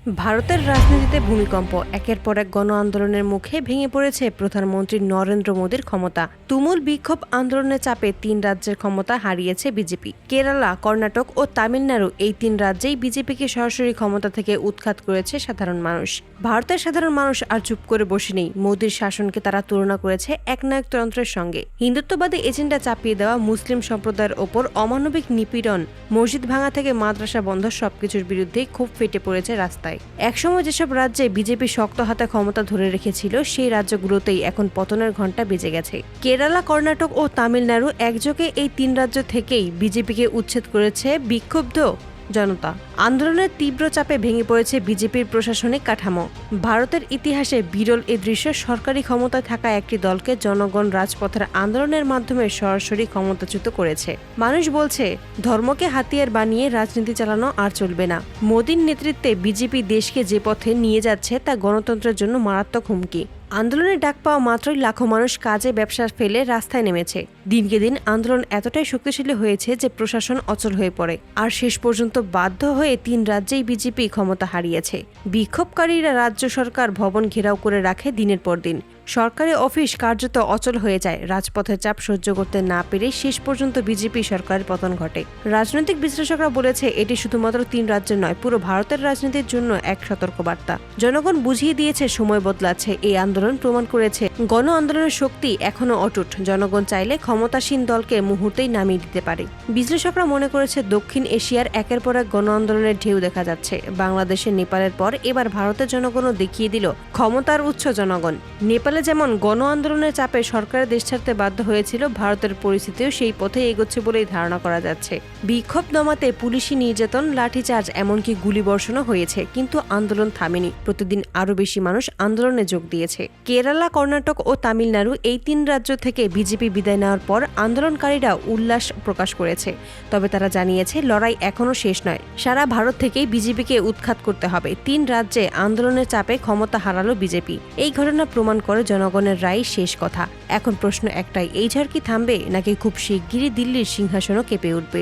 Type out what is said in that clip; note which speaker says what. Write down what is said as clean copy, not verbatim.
Speaker 1: ভারতের রাজনীতিতে ভূমিকম্প, একের পর এক গণ আন্দোলনের মুখে ভেঙে পড়েছে প্রধানমন্ত্রী নরেন্দ্র মোদীর ক্ষমতা। তুমুল বিক্ষোভ আন্দোলনের চাপে ৩ রাজ্যের ক্ষমতা হারিয়েছে বিজেপি। কেরালা, কর্ণাটক ও তামিলনাড়ু, এই ৩ রাজ্যেই বিজেপিকে সরাসরি ক্ষমতা থেকে উৎখাত করেছে সাধারণ মানুষ। ভারতের সাধারণ মানুষ আর চুপ করে বসে নেই। মোদীর শাসনকে তারা তুলনা করেছে একনায়কতন্ত্রের সঙ্গে। হিন্দুত্ববাদী এজেন্ডা চাপিয়ে দেওয়া, মুসলিম সম্প্রদায়ের ওপর অমানবিক নিপীড়ন, মসজিদ ভাঙা থেকে মাদ্রাসা বন্ধ, সবকিছুর বিরুদ্ধেই ক্ষোভ ফেটে পড়েছে রাস্তায়। একসময় যেসব রাজ্যে বিজেপি শক্ত হাতে ক্ষমতা ধরে রেখেছিল, সেই রাজ্যগুলোতেই এখন পতনের ঘণ্টা বেজে গেছে। কেরালা, কর্ণাটক ও তামিলনাড়ু একযোগে এই ৩ রাজ্য থেকেই বিজেপিকে উচ্ছেদ করেছে বিক্ষুব্ধ জনতা। আন্দোলনের তীব্র চাপে ভেঙে পড়েছে বিজেপির প্রশাসনিক কাঠামো। ভারতের ইতিহাসে বিরল এ দৃশ্য। সরকারি ক্ষমতায় থাকা একটি দলকে জনগণ রাজপথের আন্দোলনের মাধ্যমে সরাসরি ক্ষমতাচ্যুত করেছে। মানুষ বলছে, ধর্মকে হাতিয়ার বানিয়ে রাজনীতি চালানো আর চলবে না। মোদীর নেতৃত্বে বিজেপি দেশকে যে পথে নিয়ে যাচ্ছে তা গণতন্ত্রের জন্য মারাত্মক হুমকি। আন্দোলনের ডাক পাওয়া মাত্রই লাখো মানুষ কাজে ব্যবসা ফেলে রাস্তায় নেমেছে। দিনকে দিন আন্দোলন এতটাই শক্তিশালী হয়েছে যে প্রশাসন অচল হয়ে পড়ে। আর শেষ পর্যন্ত বাধ্য হয়ে ৩ রাজ্যেই বিজেপি ক্ষমতা হারিয়েছে। বিক্ষোভকারীরা রাজ্য সরকার ভবন ঘেরাও করে রাখে দিনের পর দিন। সরকারি অফিস কার্যত অচল হয়ে যায়। রাজপথের চাপ সহ্য করতে না পেরে শেষ পর্যন্ত বিজেপি সরকারের পতন ঘটে। রাজনৈতিক বিশ্লেষকরা বলেছে, এটি শুধুমাত্র ৩ রাজ্যের নয়, পুরো ভারতের রাজনীতির জন্য এক সতর্কবার্তা। জনগণ বুঝিয়ে দিয়েছে সময় বদলাচ্ছে। এই আন্দোলন প্রমাণ করেছে গণ আন্দোলনের শক্তি এখনো অটুট। জনগণ চাইলে ক্ষমতাসীন দলকে মুহূর্তেই নামিয়ে দিতে পারে। বিশ্লেষকরা মনে করেছে, দক্ষিণ এশিয়ার একের পর এক গণ আন্দোলনের ঢেউ দেখা যাচ্ছে। বাংলাদেশের, নেপালের পর এবার ভারতের জনগণও দেখিয়ে দিল ক্ষমতার উৎস জনগণ। নেপালে যেমন গণ আন্দোলনের চাপে সরকারের দেশ ছাড়তে বাধ্য হয়েছিল, ভারতের পরিস্থিতিও সেই পথে এগোচ্ছে বলেই ধারণা করা যাচ্ছে। বিক্ষোভ দমাতে পুলিশি নির্যাতন, লাঠিচার্জ, এমনকি গুলিবর্ষণও হয়েছে, কিন্তু আন্দোলন থামেনি। প্রতিদিন আরও বেশি মানুষ আন্দোলনে যোগ দিয়েছে। কেরালা, কর্ণাটক ও তামিলনাড়ু, এই ৩ রাজ্য থেকে বিজেপি বিদায় নেওয়ার পর আন্দোলনকারীরা উল্লাস প্রকাশ করেছে। তবে তারা জানিয়েছে, লড়াই এখনো শেষ নয়। সারা ভারত থেকেই বিজেপিকে উৎখাত করতে হবে। ৩ রাজ্যে আন্দোলনের চাপে ক্ষমতা হারালো বিজেপি। এই ঘটনা প্রমাণ করে জনগণের রায় শেষ কথা। এখন প্রশ্ন একটাই, এই ঝড় কি থামবে, নাকি খুব শিগগিরই দিল্লির সিংহাসনও কেঁপে উঠবে?